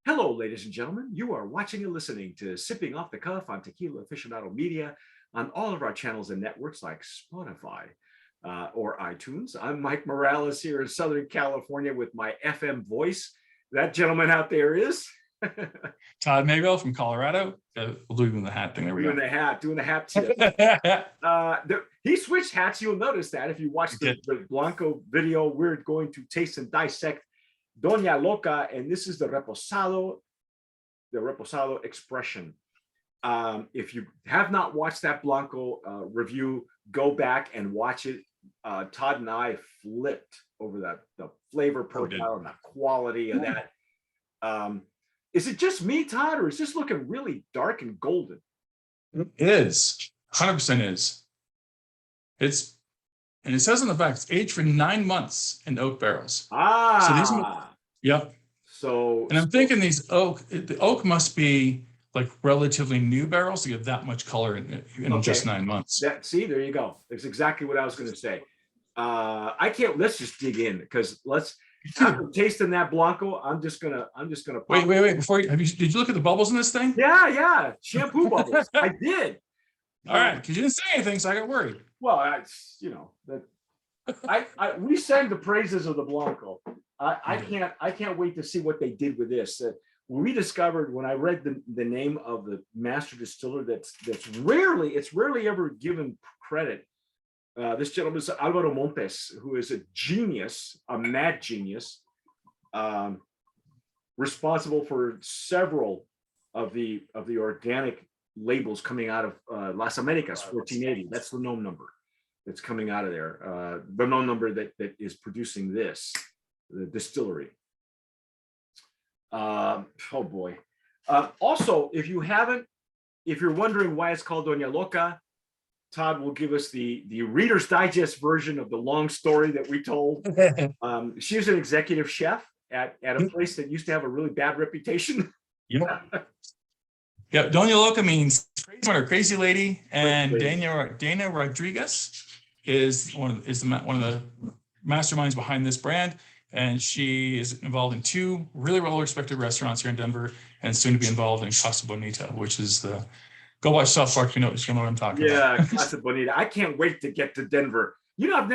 Hello, ladies and gentlemen. You are watching and listening to Sipping Off the Cuff on Tequila Aficionado Media on all of our channels and networks like Spotify or iTunes. I'm Mike Morales here in Southern California with my FM voice. That gentleman out there is Todd Maybell from Colorado. We'll do the hat thing. There we go. Doing the hat tip. He switched hats. You'll notice that if you watch the Blanco video. We're going to taste and dissect Dona Loca, and this is the Reposado expression. If you have not watched that Blanco review, go back and watch it. Todd and I flipped over the flavor profile and the quality of that. Is it just me, Todd, or is this looking really dark and golden? It is. 100% is. And it says on the back, it's aged for 9 months in oak barrels. Yep. And I'm thinking the oak must be like relatively new barrels to get that much color in just 9 months. See, there you go. That's exactly what I was going to say. Let's just dig in because after tasting that Blanco, I'm just gonna wait. Did you look at the bubbles in this thing? Yeah. Shampoo bubbles. I did. All right, because you didn't say anything, so I got worried. Well, we sang the praises of the Blanco. I can't wait to see what they did with this. When I read the name of the master distiller, it's rarely ever given credit. This gentleman is Alvaro Montes, who is a genius, a mad genius, responsible for several of the organic labels coming out of Las Americas 1480. That's the known number that's coming out of there. The known number that is producing this, the distillery. Oh boy. Also, if you're wondering why it's called Dona Loca, Todd will give us the Reader's Digest version of the long story that we told. She was an executive chef at a place that used to have a really bad reputation. Yeah, Dona Loca means crazy lady, and Dana Rodriguez is one of the masterminds behind this brand, and she is involved in 2 really well-respected restaurants here in Denver, and soon to be involved in Casa Bonita, which is go watch South Park. You know what I'm talking about. Yeah, Casa Bonita. I can't wait to get to Denver. You know, I've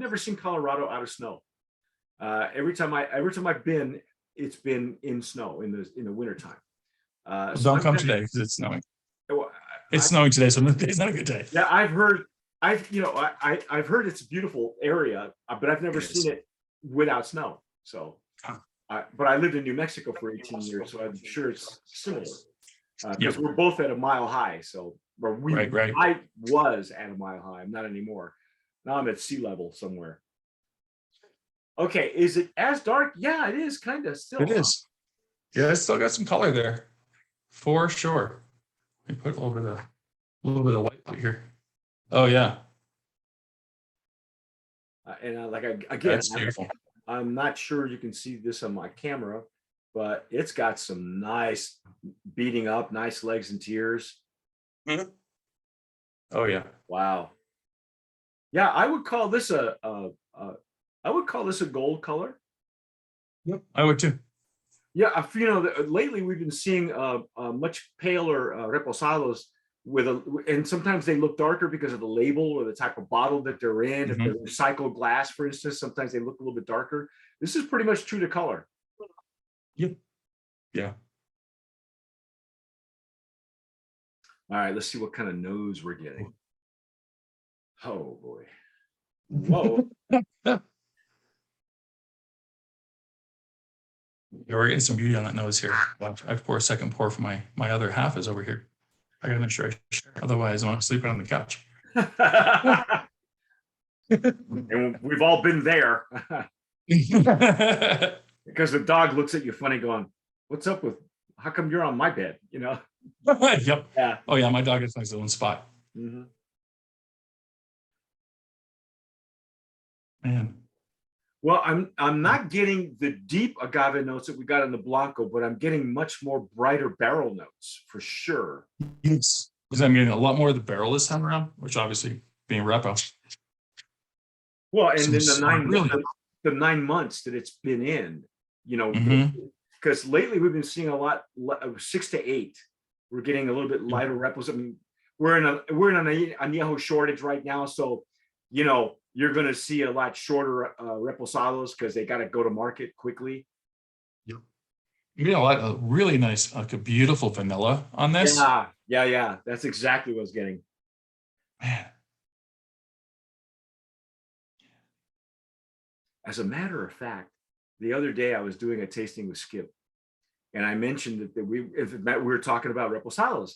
never seen Colorado out of snow. Every time I've been, it's been in snow in the wintertime. Don't come today because it's snowing. It's snowing today, so it's not a good day. Yeah, I've heard it's a beautiful area, but I've never seen it without snow. So, but I lived in New Mexico for 18 years, so I'm sure it's similar. Because we're both at a mile high. So, I was at a mile high. I'm not anymore. Now I'm at sea level somewhere. Okay, is it as dark? Yeah, it is kind of still. It is. Yeah, it's still got some color there, for sure. Let me put a little bit of light here. Oh yeah. I'm not sure you can see this on my camera, but it's got some nice beating up, nice legs and tears. Mm-hmm. Oh yeah. Wow. Yeah, I would call this a gold color. Yep, I would too. Yeah, lately we've been seeing much paler reposados and sometimes they look darker because of the label or the type of bottle that they're in. If they're recycled glass, for instance, sometimes they look a little bit darker. This is pretty much true to color. Yep. Yeah. All right, let's see what kind of nose we're getting. Oh boy. Whoa. We're getting some beauty on that nose here. I pour a second pour for my other half is over here. I gotta make sure I share. Otherwise, I'm sleeping on the couch. And we've all been there. Because the dog looks at you funny going, what's up with, how come you're on my bed? You know? Yep. Yeah. Oh yeah, my dog gets his own spot. Mm-hmm. Man. Well, I'm not getting the deep agave notes that we got in the Blanco, but I'm getting much more brighter barrel notes for sure. Yes, because I'm getting a lot more of the barrel this time around, which obviously being repo. Well, and then the 9 months that it's been in, because lately we've been seeing a lot 6 to 8. We're getting a little bit lighter repos. I mean, we're in an añejo shortage right now, so you're going to see a lot shorter reposados because they got to go to market quickly. Yep. You get a really nice, like a beautiful vanilla on this. Yeah. That's exactly what I was getting. Man. As a matter of fact, the other day I was doing a tasting with Skip, and I mentioned that we were talking about reposados,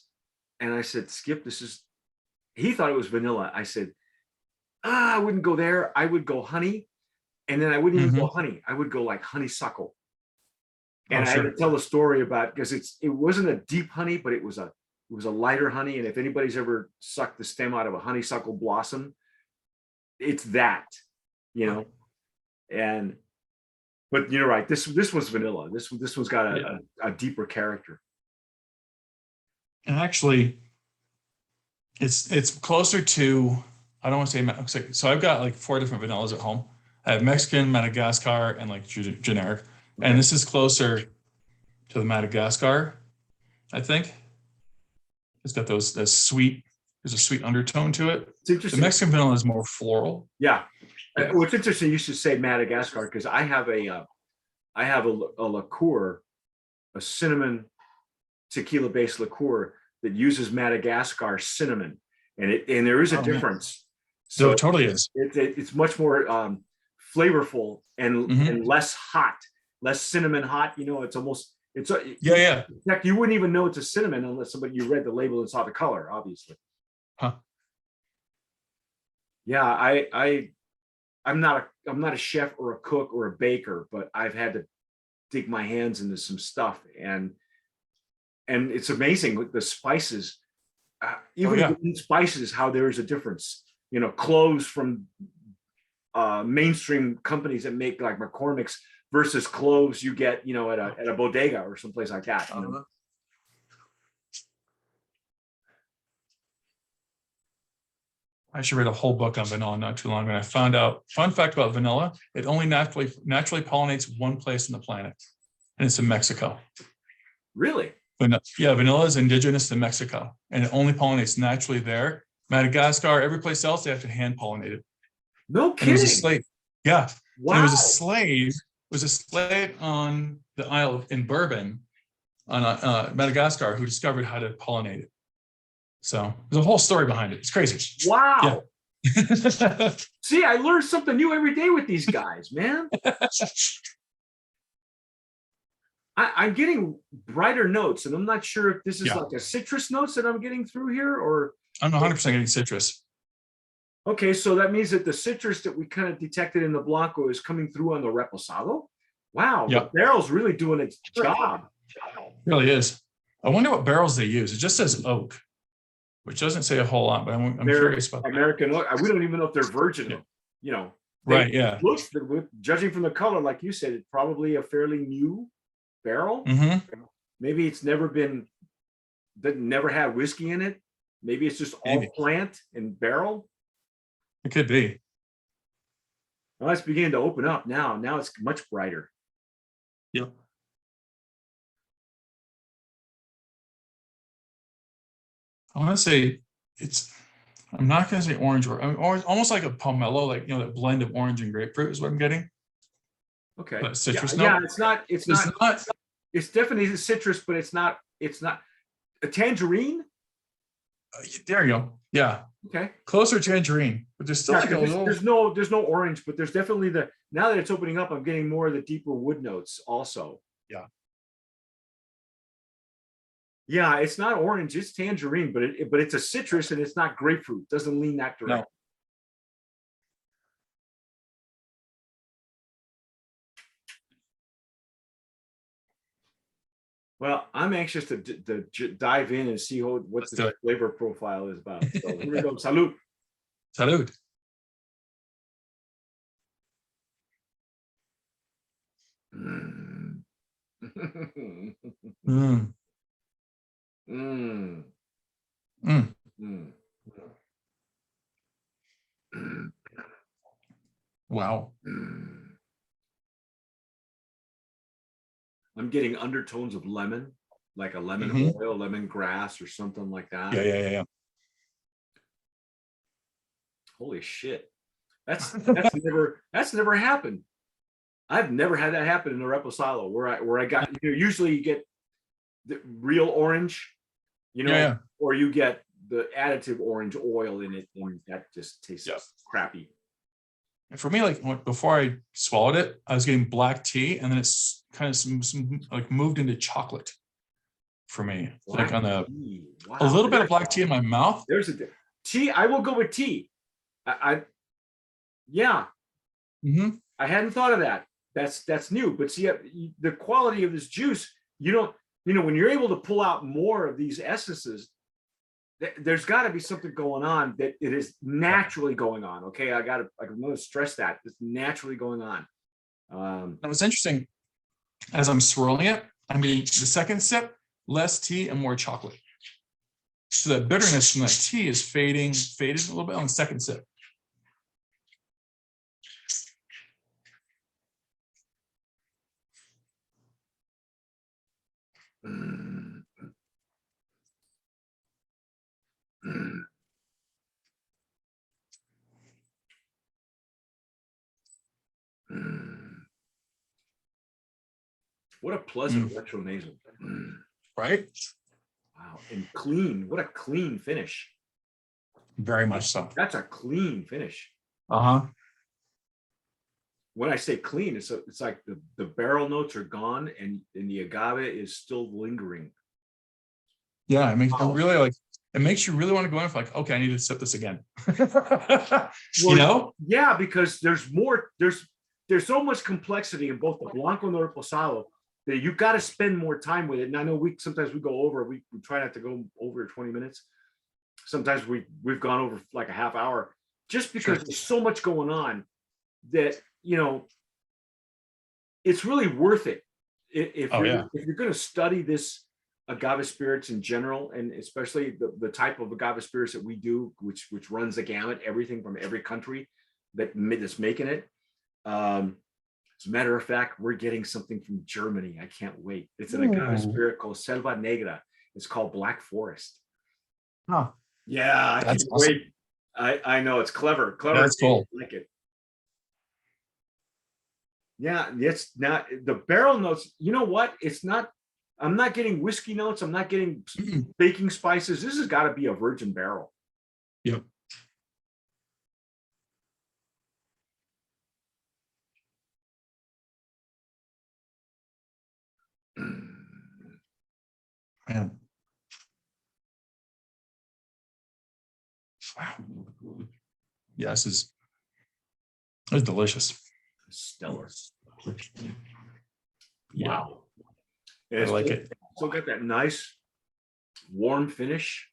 and I said, Skip, he thought it was vanilla. I said, I wouldn't go there. I would go honey, and then I wouldn't even go honey. I would go like honeysuckle. And I had to tell the story about, because it wasn't a deep honey, but it was a lighter honey. And if anybody's ever sucked the stem out of a honeysuckle blossom, it's that, but you're right. This was vanilla. This one's got a deeper character. And actually, it's closer to, I don't want to say, so I've got like 4 different vanillas at home. I have Mexican, Madagascar, and like generic. Okay. And this is closer to the Madagascar, I think. It's got there's a sweet undertone to it. It's interesting. The Mexican vanilla is more floral. Yeah. What's interesting, you should say Madagascar, because I have a liqueur, a cinnamon tequila based liqueur that uses Madagascar cinnamon, and there is a difference. So it totally is. It's much more flavorful and less hot, less cinnamon hot. In fact, you wouldn't even know it's a cinnamon unless you read the label and saw the color, obviously. Huh. Yeah, I'm not a chef or a cook or a baker, but I've had to dig my hands into some stuff, and it's amazing with the spices. Even in spices, how there is a difference. Cloves from mainstream companies that make like McCormick's versus cloves you get, at a bodega or someplace like that. I should read a whole book on vanilla not too long ago. And I found out, fun fact about vanilla, it only naturally pollinates one place on the planet, and it's in Mexico. Really? Vanilla is indigenous to Mexico, and it only pollinates naturally there. Madagascar, every place else, they have to hand pollinate it. No kidding. And it was a slave. Yeah. Wow. And it was a slave. It was a slave on the isle in Bourbon, on Madagascar, who discovered how to pollinate it. So there's a whole story behind it. It's crazy. Wow. Yeah. See, I learn something new every day with these guys, man. I'm getting brighter notes, and I'm not sure if this is like a citrus notes that I'm getting through here, or I'm 100% getting citrus. Okay, so that means that the citrus that we kind of detected in the Blanco is coming through on the Reposado. Wow, the barrel's really doing its job. It really is. I wonder what barrels they use. It just says oak, which doesn't say a whole lot, but I'm curious about American oak. We don't even know if they're virgin. Right? Yeah. Looks, judging from the color, like you said, it's probably a fairly new barrel. Maybe it's never had whiskey in it. Maybe it's just all plant and barrel. It could be. Well, it's beginning to open up now. Now it's much brighter. Yep. I want to say I'm not going to say orange, or almost like a pomelo, like, that blend of orange and grapefruit is what I'm getting. Okay. But citrus note. Yeah, it's not. It's definitely citrus, but it's not a tangerine. There you go. Yeah. Okay. Closer tangerine, but there's still there's no orange, but there's definitely now that it's opening up, I'm getting more of the deeper wood notes also. Yeah. Yeah, it's not orange, it's tangerine, but it's a citrus, and it's not grapefruit. It doesn't lean that direction. No. Well, I'm anxious to dive in and see what the flavor profile is about. So here we go. Salud. Salud. Mm. Mm. Mm. Mm. Mm. Wow. Mm. I'm getting undertones of lemon, like a lemon oil, lemon grass, or something like that. Yeah. Holy shit. That's never happened. I've never had that happen in the Reposado where I got, usually you get the real orange, or you get the additive orange oil in it, and that just tastes crappy. And for me, like before I swallowed it, I was getting black tea, and then it's kind of like moved into chocolate for me. Like on a little bit of black tea in my mouth. There's a tea. I will go with tea. Yeah. I hadn't thought of that. That's new. But see, the quality of this juice, when you're able to pull out more of these essences, there's got to be something going on that it is naturally going on. Okay, I'm going to stress that it's naturally going on. It was interesting. As I'm swirling it, I mean, the second sip, less tea and more chocolate. So that bitterness from that tea is faded a little bit on the second sip. What a pleasant retronasal. Right? Wow. And clean. What a clean finish. Very much so. That's a clean finish. When I say clean, it's like the barrel notes are gone and the agave is still lingering. Yeah, it makes it makes you really want to go in for like, okay, I need to sip this again. Yeah, because there's so much complexity in both the Blanco and the Reposado that you've got to spend more time with it. And I know sometimes we go over, we try not to go over 20 minutes. Sometimes we've gone over like a half hour just because there's so much going on that, it's really worth it. If you're going to study this agave spirits in general, and especially the type of agave spirits that we do, which runs the gamut, everything from every country that's making it. As a matter of fact, we're getting something from Germany. I can't wait. It's an agave spirit called Selva Negra. It's called Black Forest. Yeah, I can't wait. I know, it's clever. That's cool. I like it. Yeah, it's not the barrel notes. You know what? It's not. I'm not getting whiskey notes. I'm not getting baking spices. This has got to be a virgin barrel. Yep. Man. Wow. Yeah, this is delicious. Stellar. Yeah. Wow. I like it. Still got that nice warm finish,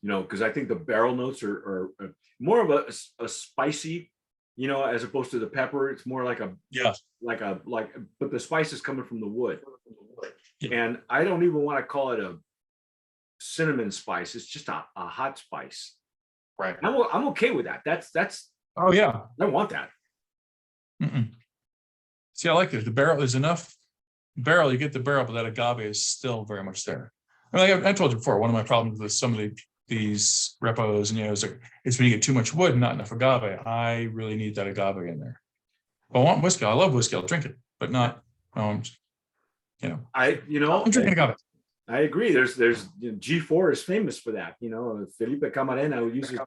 because I think the barrel notes are more of a spicy, as opposed to the pepper. It's more like but the spice is coming from the wood. And I don't even want to call it a cinnamon spice. It's just a hot spice. Right. I'm okay with that. That's. Oh yeah. I want that. See, I like it. The barrel is enough. Barrel, you get the barrel, but that agave is still very much there. I mean, like I told you before, one of my problems with some of these repos, and it's when you get too much wood, not enough agave. I really need that agave in there. But I want whiskey. I love whiskey. I'll drink it, but not. I'm drinking agave. I agree. There's G4 is famous for that. Felipe Camarena uses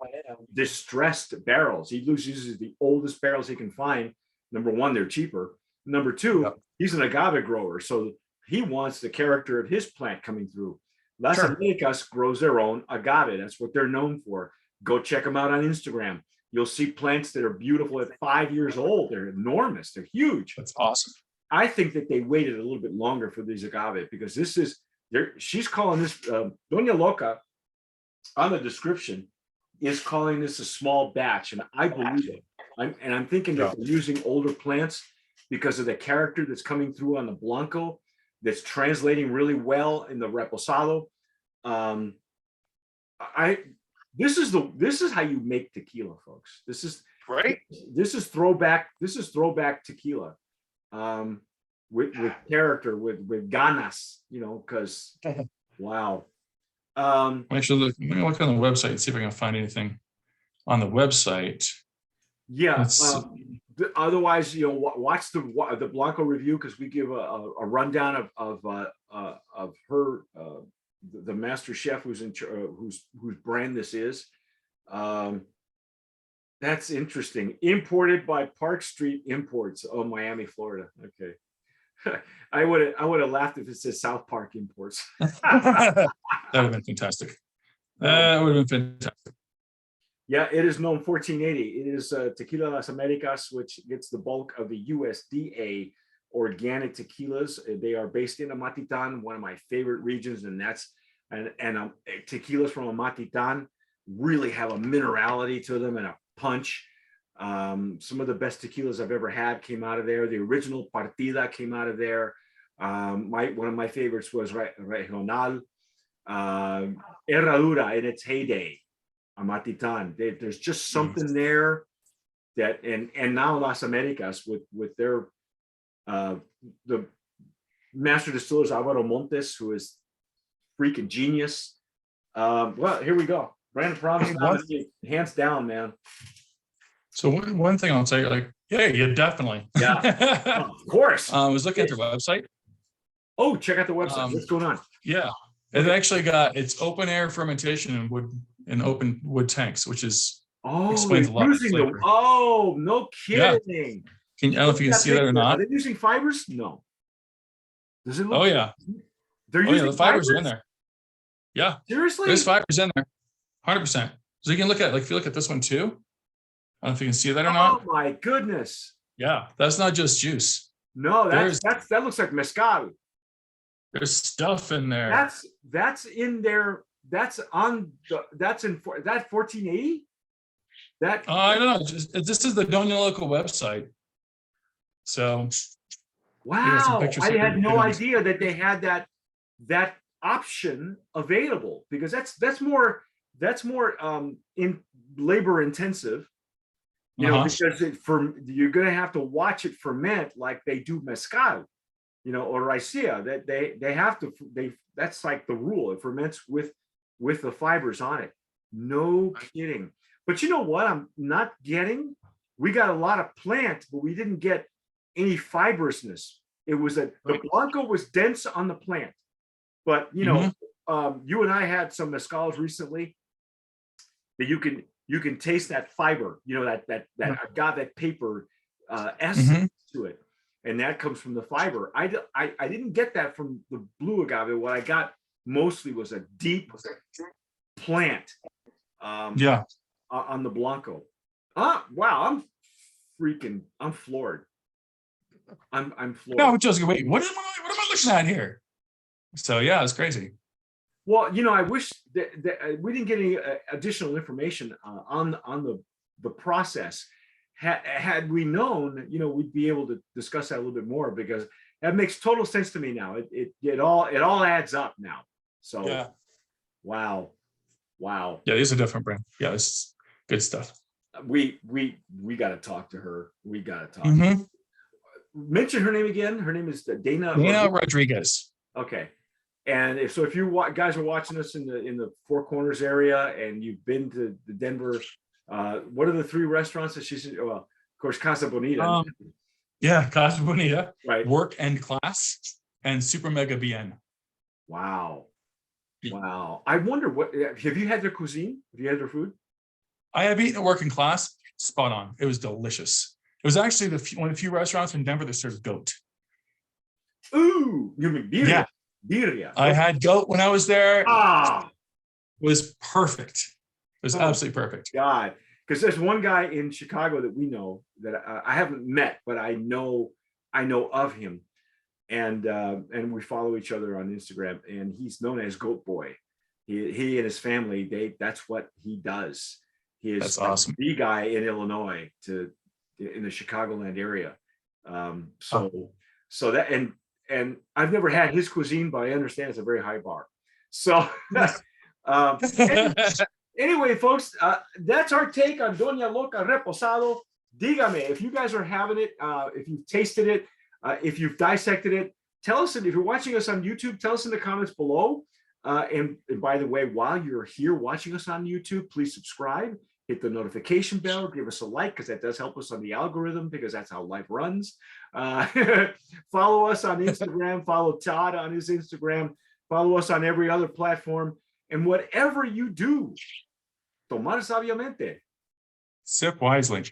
distressed barrels. He uses the oldest barrels he can find. Number one, they're cheaper. Number two, he's an agave grower, so he wants the character of his plant coming through. Las Americas grows their own agave. That's what they're known for. Go check them out on Instagram. You'll see plants that are beautiful at 5 years old. They're enormous. They're huge. That's awesome. I think that they waited a little bit longer for these agave because she's calling this Dona Loca on the description is calling this a small batch, and I believe it. I'm thinking that they're using older plants because of the character that's coming through on the Blanco, that's translating really well in the Reposado. This is how you make tequila, folks. This is right. This is throwback tequila. with character, with ganas, because wow. Actually, let me look on the website and see if I can find anything on the website. Yeah. Let's Otherwise, watch the Blanco review, because we give a rundown of her, the master chef whose brand this is. That's interesting. Imported by Park Street Imports. Oh, Miami, Florida. Okay. I would have laughed if it says South Park Imports. that would have been fantastic. That would have been fantastic. Yeah, it is known 1480. It is Tequila Las Americas, which gets the bulk of the USDA organic tequilas. They are based in Amatitan, one of my favorite regions, and tequilas from Amatitan really have a minerality to them and a punch. Some of the best tequilas I've ever had came out of there. The original Partida came out of there. One of my favorites was Regional. Herradura in its heyday, Amatitan. There's just something there that, and now Las Americas with their the master distillers Alvaro Montes, who is freaking genius. Well, here we go. Brand promise, hands down, man. So one thing I'll say, like, yeah, definitely. Yeah, of course. I was looking at their website. Oh, check out the website. What's going on? Yeah, it actually it's open air fermentation in open wood tanks, which is explains a lot. No kidding. Yeah. I don't know if you can see that or not. Are they using fibers? No. Does it look? Oh yeah. They're using the fibers are in there. Yeah. Seriously? There's fibers in there. 100%. So you can look at, like, if you look at this one too. I don't know if you can see that or not. Oh my goodness. Yeah, that's not just juice. No, that looks like mezcal. There's stuff in there. That's in there. That's in that 1480. I don't know. This is the Dona Loca website. So wow, I had no idea that they had that option available, because that's more in labor intensive. Because you're going to have to watch it ferment like they do mezcal, or raicilla. That they have to. That's like the rule. It ferments with the fibers on it. No kidding. But you know what? I'm not getting. We got a lot of plant, but we didn't get any fibrousness. It was the Blanco was dense on the plant, but you and I had some mezcals recently that you can taste that fiber, that agave paper essence to it, and that comes from the fiber. I didn't get that from the blue agave. What I got mostly was a deep plant. On the Blanco. Wow, I'm floored. I'm floored. No, just wait. What am I looking at here? So yeah, it's crazy. Well, I wish that we didn't get any additional information on the process. Had we known, we'd be able to discuss that a little bit more, because that makes total sense to me now. It all adds up now. So yeah. Wow. Yeah, these are different brand. Yeah, this is good stuff. We got to talk to her. We got to talk. Mention her name again. Her name is Dona Rodriguez. Okay. And if you guys are watching us in the Four Corners area and you've been to the Denver, what are the 3 restaurants that she's? Well, of course, Casa Bonita. Casa Bonita. Right. Work and Class and Super Mega Bien. Wow. I wonder have you had their cuisine? Have you had their food? I have eaten at Working Class. Spot on. It was delicious. It was actually one of the few restaurants in Denver that serves goat. Ooh, you mean birria? Yeah. Birria. I had goat when I was there. It was perfect. It was absolutely perfect. God, because there's one guy in Chicago that we know that I haven't met, but I know of him, and we follow each other on Instagram, and he's known as Goat Boy. He and his family, that's what he does. He is That's awesome. The guy in Illinois in the Chicagoland area. So that and I've never had his cuisine, but I understand it's a very high bar. So anyway, folks, that's our take on Dona Loca Reposado. Dígame if you guys are having it, if you've tasted it. If you've dissected it, tell us. If you're watching us on YouTube, tell us in the comments below. And by the way, while you're here watching us on YouTube, please subscribe, hit the notification bell, give us a like, because that does help us on the algorithm, because that's how life runs. Follow us on Instagram, follow Todd on his Instagram, follow us on every other platform. And whatever you do, tomar sabiamente. Sip wisely.